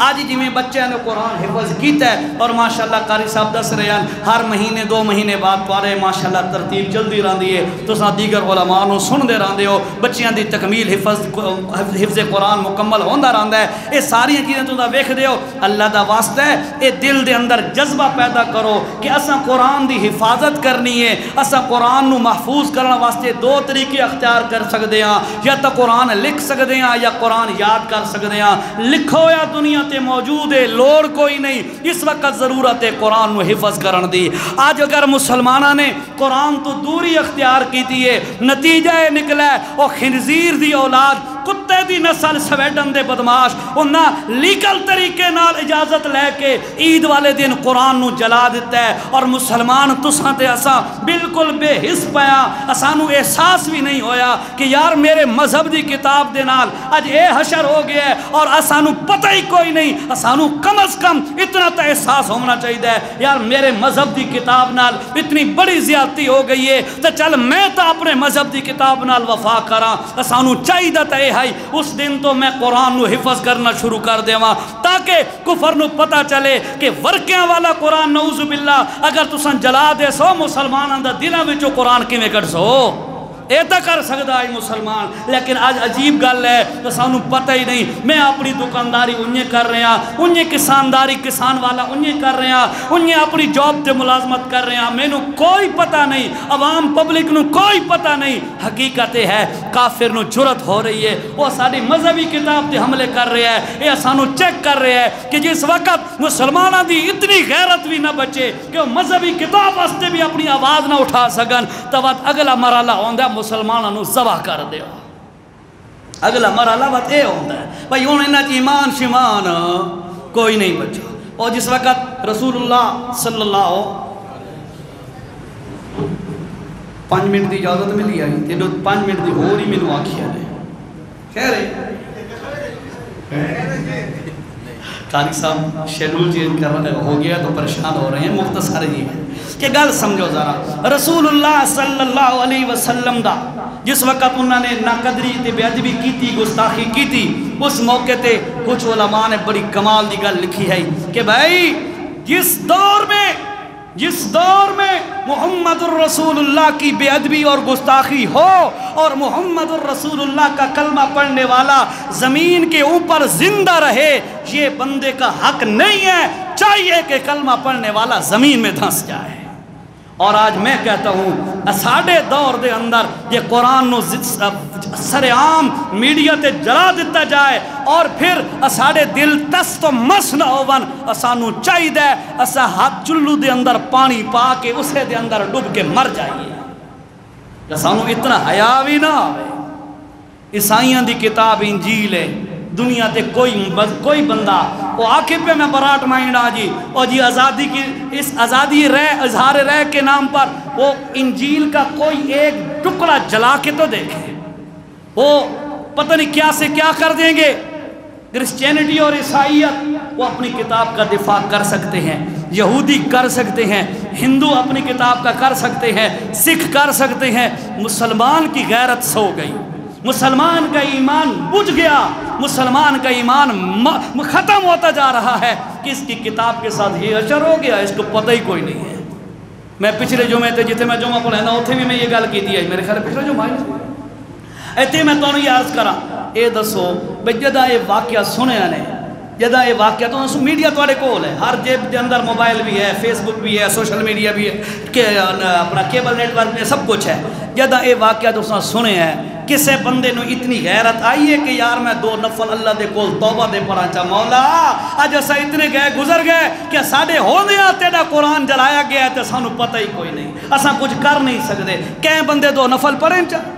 آج جویں بچیاں نے قرآن حفظ کیتا ہے اور ماشاءاللہ قاری صاحب دس رہے ہیں ہر مہینے 2 مہینے بعد پارے ماشاءاللہ ترتیب جلدی راندی ہے تو ساں دیگر علماء نو سن دے راندے ہو بچیاں دی تکمیل حفظ قرآن مکمل ہوندا راندا ہے یہ ساری چیزیں تو دا ویکھ دیو اللہ دا واسطہ ہے اے دل دے اندر جذبہ پیدا کرو کہ اساں قرآن دی حفاظت کرنی ہے اساں قرآن نو محفوظ کرنے واسطے 2 طریقے اختیار کر سکدے ہاں یا تا قرآن لکھ سکدے ہاں یا قرآن یاد کر سکدے ہاں لکھو یا دنیا تے موجود ہے لوڑ کوئی نہیں اس وقت ضرورت ہے قرآن نو حفظ کرن دی آج اگر مسلمانہ نے قرآن تو دوری اختیار کی ہے نتیجہ نکلا ہے وہ خنزیر دی اولاد کتے دی نسل سویڈن دے بدماش انہاں لیگل طریقے نال اجازت لے کے عید والے دن قرآن نو جلا دیتا ہے اور مسلمان تساں تے اساں بالکل بے حس پیا اسانو احساس بھی نہیں ہویا کہ یار میرے مذہب دی کتاب دے نال اج اے حشر ہو گیا ہے اور اسانو پتہ ہی کوئی نہیں اسانو کم از کم اتنا تا احساس ہونا چاہیے یار میرے مذہب دی کتاب نال اتنی بڑی زیادتی ہو گئی ہے تو چل میں تا اپنے مذہب دی کتاب نال وفا کراں اسانو چاہیے تے ہے اس دن تو میں قرآن نو حفظ کرنا شروع کر دیواں تاکہ کفر نو پتہ چلے کہ ورکیاں والا قرآن نعوذ باللہ اگر تساں جلا دے سو مسلماناں دا دلاں وچوں قرآن کیویں کڈ سو ایتا کر سکتا ہے مسلمان لیکن آج عجیب گل ہے تو سانو پتہ ہی نہیں میں اپنی دکانداری انہیں کر رہے ہیں انہیں کسانداری کسان والا انہیں کر رہے ہیں انہیں اپنی جاب تے ملازمت کر رہے ہیں میں نو کوئی پتہ نہیں عوام پبلک نو کوئی پتہ نہیں حقیقت ہے کافر نو جرت ہو رہی ہے وہ ساری مذہبی کتاب تے حملے کر رہے ہیں یہ سانو چیک کر رہے ہیں کہ جس وقت مسلمانہ دی اتنی غیرت بھی نہ بچے کہ وہ مذہبی کتاب واسطے بھی اپنی آواز نہ اٹھا سکن تو اگلا مرحلہ ہوندہ مسلمانوں نو ذبح کر دیو اگلا مرحلہ بات اے ہوتا ہے بھائی ہوں انہاں چ ایمان شمان کوئی نہیں بچا اور جس وقت رسول اللہ صلی اللہ 5 منٹ دی اجازت ملی آئی تے 5 منٹ دی ہو رہی مینوں آکھیا نے خیر قاری صاحب شیڈول چینج کر رہے ہو گیا تو پریشان ہو رہے ہیں مختصر ہی ہے کہ گل سمجھو ذرا رسول اللہ صلی اللہ علیہ وسلم دا جس وقت انہوں نے ناقدری تے بے ادبی کی تھی گستاخی کی تھی اس موقع تے کچھ علماء نے بڑی کمال دی گل لکھی ہے کہ بھائی جس دور میں محمد الرسول اللہ کی بے ادبی اور گستاخی ہو اور محمد الرسول اللہ کا کلمہ پڑھنے والا زمین کے اوپر زندہ رہے یہ بندے کا حق نہیں ہے چاہیے کہ کلمہ پڑھنے والا زمین میں دھنس جائے اور آج میں کہتا ہوں ساڑھے دور دے اندر یہ قرآن نو سر عام میڈیا تے جلا دیتا جائے اور پھر ساڑھے دل تس تو مس نہ ہوون اسانو چاہی دے اسا ہاتھ چلو دے اندر پانی پا کے اسے دے اندر ڈوب کے مر جائیے اسانو اتنا حیا بھی نہ آوے عیسائیاں دی کتاب انجیل ہے دنیا تے کوئی بندہ وہ آکے پہ میں براٹ مائنڈ آجی اور جی آزادی کی اس آزادی اظہار رہ کے نام پر وہ انجیل کا کوئی ایک ٹکڑا جلا کے تو دیکھے، وہ پتہ نہیں کیا سے کیا کر دیں گے۔ کرسچینٹی اور عیسائیت وہ اپنی کتاب کا دفاع کر سکتے ہیں، یہودی کر سکتے ہیں، ہندو اپنی کتاب کا کر سکتے ہیں، سکھ کر سکتے ہیں، مسلمان کی غیرت سو گئی، مسلمان کا ایمان بجھ گیا، مسلمان کا ایمان ختم ہوتا جا رہا ہے کہ اس کی کتاب کے ساتھ یہ اشر ہو گیا، اس کو پتہ ہی کوئی نہیں ہے۔ میں پچھلے جمعے تھے جتنے میں جمعہ پڑھا نا اتنے بھی میں یہ گل کی ہے، میرے خیال پچھلے جمعہ ایتھے میں تو یہ عرض کرا اے دسو بھئی جدہ یہ واقعہ سنے نے، جدہ یہ واقعہ تو میڈیا توڑے کول ہے، ہر جیب دے اندر موبائل بھی ہے، فیس بک بھی ہے، سوشل میڈیا بھی ہے، اپنا کیبل نیٹ ورک بھی ہے، سب کچھ ہے۔ جدہ یہ واقعہ تو سنے ہیں، کسے بندے نو اتنی غیرت آئی ہے کہ یار میں 2 نفل اللہ دے کول توبہ دے پڑھا چاہ مولا آج اسا اتنے گئے گزر گئے کہ ساڑھے ہونے آتے دا قرآن جلایا گیا ہے تو سانو پتہ ہی کوئی نہیں، اسا کچھ کر نہیں سکتے، کہیں بندے 2 نفل پڑھیں چاہ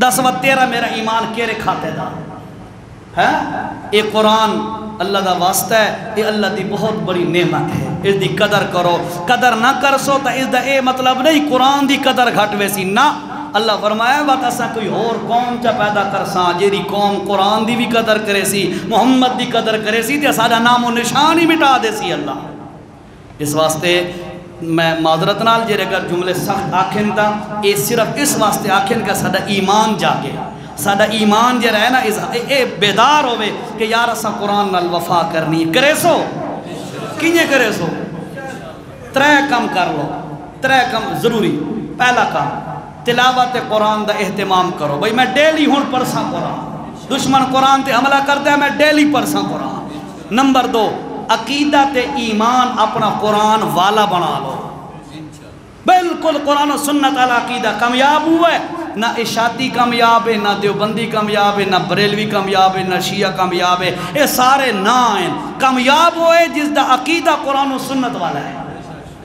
10 و 13 میرا ایمان کیرے کھاتے دا ہے۔ یہ قرآن اللہ دا واسطہ ہے، یہ اللہ دی بہت بڑی نعمت ہے، اس دی قدر کرو، قدر نہ کر سو تا اس دا اے مطلب نہیں قرآن دی قدر گھٹ ویسی نہ۔ اللہ فرمایا بات اساں کوئی اور قوم چا پیدا کر ساں جیری قوم قرآن دی بھی قدر کرے سی، محمد دی قدر کرے سی تے سارا نام و نشان ہی مٹا دے سی اللہ۔ اس واسطے میں معذرت نال جے اگر جملے سخت آکھن تا اے صرف اس واسطے آکھن کا ساڈا ایمان جاگے، ساڈا ایمان جے رہے نا اے بیدار ہوئے کہ یار اساں قرآن نال وفا کرنی کرے سو کینے کرے سو 3 کم کر لو، 3 کم ضروری۔ پہلا کام تلاوت قرآن دا اہتمام کرو، بھئی میں ڈیلی ہون پرساں قرآن، دشمن قرآن تے حملہ کرتا ہے میں ڈیلی پرساں قرآن۔ نمبر 2 عقیدہ تے ایمان اپنا قرآن والا بنا لو، بالکل قرآن و سنت علی عقیدہ کامیاب ہوئے، نہ اشاعتی کامیاب ہے، نہ دیوبندی کامیاب ہے، نہ بریلوی کامیاب ہے، نہ شیعہ کامیاب ہے، یہ سارے نہ ہیں، کامیاب ہوئے جس دا عقیدہ قرآن و سنت والا ہے،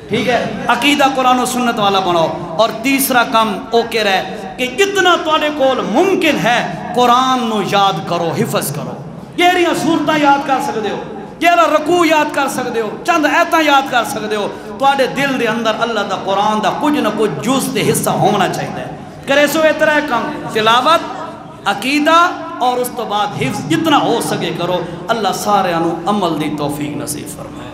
ٹھیک ہے، عقیدہ قرآن و سنت والا بناؤ۔ اور تیسرا کم اوکے رہے کہ جتنا تواڈے کول ممکن ہے قرآن نو یاد کرو، حفظ کرو، یہ صورتاں یاد کر سکتے ہو، یہ رکوع یاد کر سکتے ہو، چند ایتاں یاد کر سکتے ہو، تواڈے دل دے اندر اللہ دا قرآن دا کچھ نہ کچھ جز تے حصہ ہونا چاہیے۔ کرے سو اتنا کم تلاوت عقیدہ اور اس تو بعد حفظ جتنا ہو سکے کرو، اللہ سارے انو عمل دی توفیق نصیب فرمائے۔